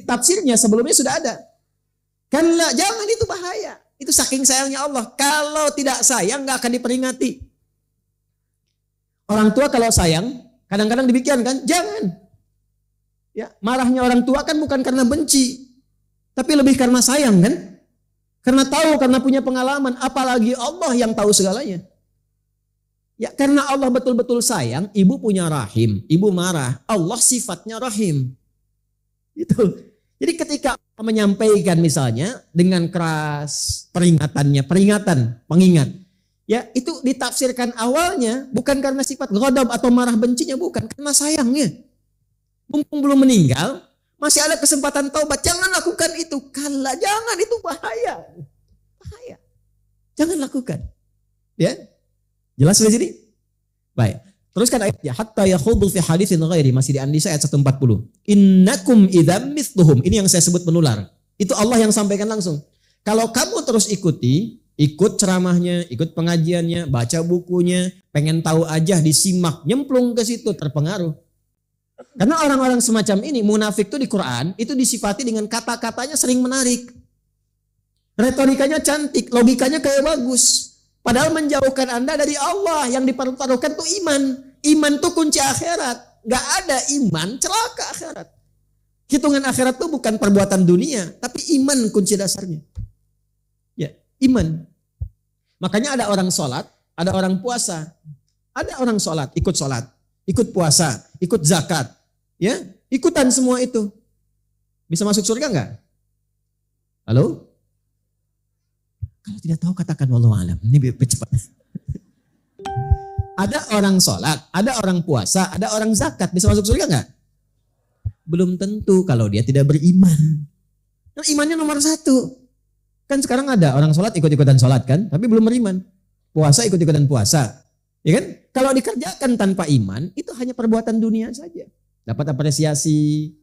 tafsirnya sebelumnya sudah ada. Kalla, jangan, itu bahaya. Itu saking sayangnya Allah. Kalau tidak sayang nggak akan diperingati. Orang tua kalau sayang, kadang-kadang demikian kan? Jangan. Ya, marahnya orang tua kan bukan karena benci, tapi lebih karena sayang kan? Karena tahu, karena punya pengalaman. Apalagi Allah yang tahu segalanya. Ya, karena Allah betul-betul sayang, ibu punya rahim, ibu marah. Allah sifatnya rahim. Gitu. Jadi ketika menyampaikan misalnya dengan keras peringatan, pengingat. Ya, itu ditafsirkan awalnya bukan karena sifat ghadab atau marah bencinya, bukan, karena sayangnya. Mumpung belum meninggal, masih ada kesempatan taubat. Jangan lakukan itu. Kala, jangan, itu bahaya. Bahaya. Jangan lakukan. Ya. Jelas di sini? Baik. Teruskan ayatnya. Hatta yakhudu fi haditsin ghairi, masih di An-Nisa ayat 140. Innakum idzam mithluhum. Ini yang saya sebut menular. Itu Allah yang sampaikan langsung. Kalau kamu terus ikut ceramahnya, ikut pengajiannya, baca bukunya, pengen tahu aja, disimak, nyemplung ke situ, terpengaruh. Karena orang-orang semacam ini, munafik itu di Quran, itu disifati dengan kata-katanya sering menarik. Retorikanya cantik, logikanya kayak bagus. Padahal menjauhkan Anda dari Allah. Yang dipertaruhkan tuh iman. Iman tuh kunci akhirat. Gak ada iman, celaka akhirat. Hitungan akhirat tuh bukan perbuatan dunia, tapi iman kunci dasarnya. Ya, iman. Makanya ada orang sholat, ada orang puasa. Ada orang sholat, ikut puasa, ikut zakat. Ya, ikutan semua itu. Bisa masuk surga enggak? Halo? Kalau tidak tahu katakan wallahu alam. Ini biar cepat. Ada orang sholat, ada orang puasa, ada orang zakat. Bisa masuk surga enggak? Belum tentu kalau dia tidak beriman. Nah, imannya nomor 1. Kan sekarang ada orang sholat ikut-ikutan sholat kan, tapi belum beriman. Puasa ikut-ikutan puasa. Ya kan? Kalau dikerjakan tanpa iman, itu hanya perbuatan dunia saja. Dapat apresiasi,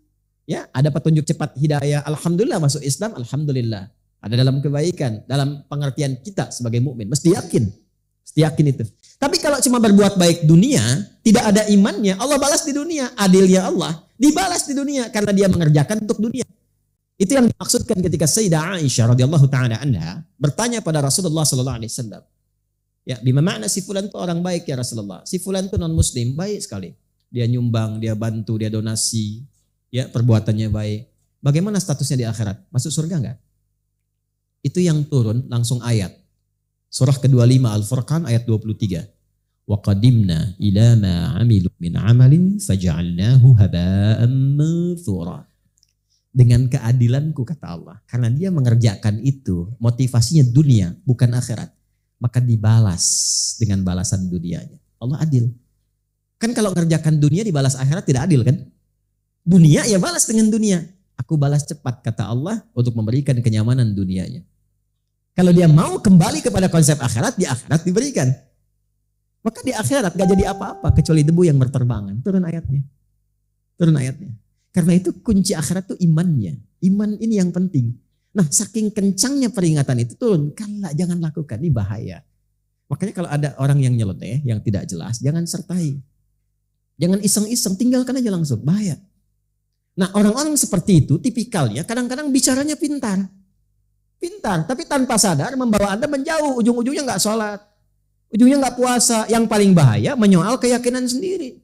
ya, ada petunjuk cepat hidayah. Alhamdulillah masuk Islam, alhamdulillah. Ada dalam kebaikan, dalam pengertian kita sebagai mukmin. Mesti yakin itu. Tapi kalau cuma berbuat baik dunia, tidak ada imannya, Allah balas di dunia. Adilnya Allah, dibalas di dunia karena dia mengerjakan untuk dunia. Itu yang dimaksudkan ketika Sayyidah Aisyah radhiyallahu taala anha bertanya pada Rasulullah sallallahu alaihi wasallam. Ya, bima makna si fulan itu orang baik ya Rasulullah. Si fulan itu non muslim, baik sekali. Dia nyumbang, dia bantu, dia donasi, ya, perbuatannya baik. Bagaimana statusnya di akhirat? Masuk surga enggak? Itu yang turun langsung ayat. Surah ke-25 Al-Furqan ayat 23. Wa qadimna ila ma 'amilu min 'amalin faj'alnahu haba'an manthura. Dengan keadilanku kata Allah, karena dia mengerjakan itu, motivasinya dunia bukan akhirat, maka dibalas dengan balasan dunianya. Allah adil. Kan kalau mengerjakan dunia dibalas akhirat tidak adil kan? Dunia ya balas dengan dunia. Aku balas cepat kata Allah untuk memberikan kenyamanan dunianya. Kalau dia mau kembali kepada konsep akhirat, di akhirat diberikan. Maka di akhirat gak jadi apa-apa kecuali debu yang berterbangan. Turun ayatnya. Karena itu kunci akhirat itu imannya. Iman ini yang penting. Nah, saking kencangnya peringatan itu turun. Kala, jangan lakukan, ini bahaya. Makanya kalau ada orang yang nyeleneh, yang tidak jelas, jangan sertai. Jangan iseng-iseng, tinggalkan aja langsung. Bahaya. Nah, orang-orang seperti itu tipikalnya kadang-kadang bicaranya pintar, tapi tanpa sadar membawa Anda menjauh. Ujung-ujungnya nggak sholat, ujungnya nggak puasa. Yang paling bahaya menyoal keyakinan sendiri.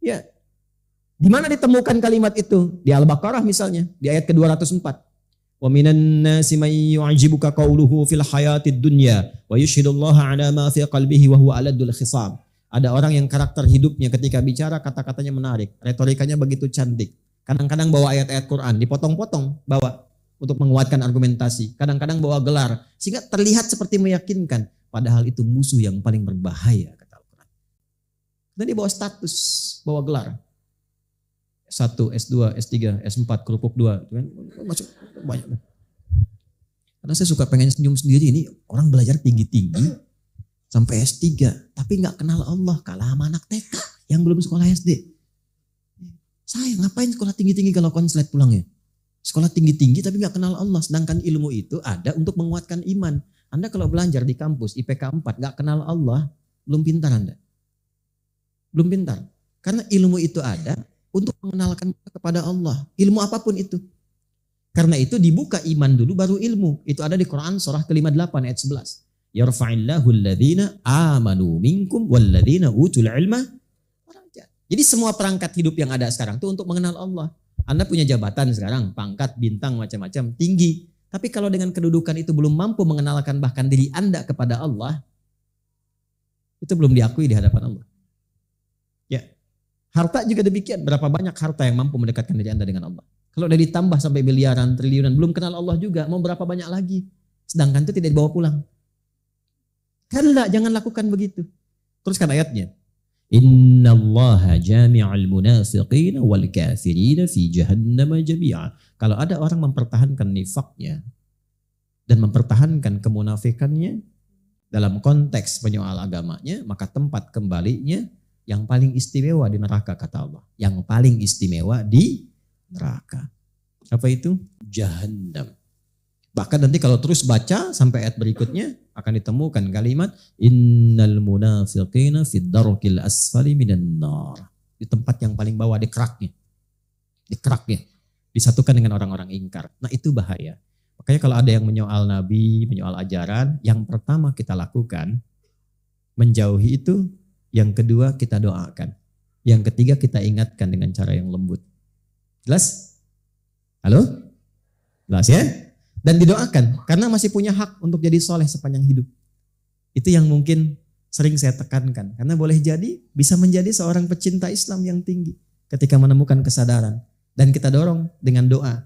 Ya, di mana ditemukan kalimat itu? Di Al-Baqarah misalnya, di ayat ke-204. Wa minan nasi may yu'jibuka qawluhu fil hayatid dunya wa yushhidullaha ala ma fi qalbihi wa huwa aladul khisam. Ada orang yang karakter hidupnya ketika bicara kata-katanya menarik, retorikanya begitu cantik. Kadang-kadang bawa ayat-ayat Quran, dipotong-potong, bawa untuk menguatkan argumentasi. Kadang-kadang bawa gelar, sehingga terlihat seperti meyakinkan. Padahal itu musuh yang paling berbahaya, kata Al-Quran. Dan dia bawa status, bawa gelar. S1, S2, S3, S4, kerupuk 2. Masuk banyak. Karena saya suka pengen senyum sendiri, ini orang belajar tinggi-tinggi sampai S3. Tapi gak kenal Allah, kalah sama anak TK yang belum sekolah SD. Saya ngapain sekolah tinggi-tinggi kalau konslet pulangnya? Sekolah tinggi-tinggi tapi gak kenal Allah. Sedangkan ilmu itu ada untuk menguatkan iman. Anda kalau belajar di kampus IPK 4 gak kenal Allah, belum pintar Anda. Belum pintar. Karena ilmu itu ada untuk mengenalkan kepada Allah. Ilmu apapun itu. Karena itu dibuka iman dulu baru ilmu. Itu ada di Quran surah ke-58 ayat 11. Yarfa'illahu alladhina amanu minkum walladhina utul ilma. Jadi semua perangkat hidup yang ada sekarang itu untuk mengenal Allah. Anda punya jabatan sekarang, pangkat, bintang, macam-macam, tinggi. Tapi kalau dengan kedudukan itu belum mampu mengenalkan bahkan diri Anda kepada Allah, itu belum diakui di hadapan Allah. Ya, harta juga demikian. Berapa banyak harta yang mampu mendekatkan diri Anda dengan Allah? Kalau udah ditambah sampai miliaran, triliunan, belum kenal Allah juga, mau berapa banyak lagi? Sedangkan itu tidak dibawa pulang. Karena jangan lakukan begitu. Teruskan ayatnya. Innallaha jami'al munafiqina wal kafirina fi jahannam jami'a. Kalau ada orang mempertahankan nifaknya dan mempertahankan kemunafikannya dalam konteks penyoal agamanya, maka tempat kembalinya yang paling istimewa di neraka, kata Allah. Yang paling istimewa di neraka. Apa itu? Jahannam. Bahkan nanti kalau terus baca sampai ayat berikutnya akan ditemukan kalimat innal munafiqina fid darkil asfali minan nar. Di tempat yang paling bawah, di keraknya. Di keraknya. Disatukan dengan orang-orang ingkar. Nah, itu bahaya. Makanya kalau ada yang menyoal nabi, menyoal ajaran, yang pertama kita lakukan menjauhi itu, yang kedua kita doakan. Yang ketiga kita ingatkan dengan cara yang lembut. Jelas? Halo? Jelas ya? Dan didoakan karena masih punya hak untuk jadi soleh sepanjang hidup. Itu yang mungkin sering saya tekankan. Karena boleh jadi bisa menjadi seorang pecinta Islam yang tinggi ketika menemukan kesadaran. Dan kita dorong dengan doa.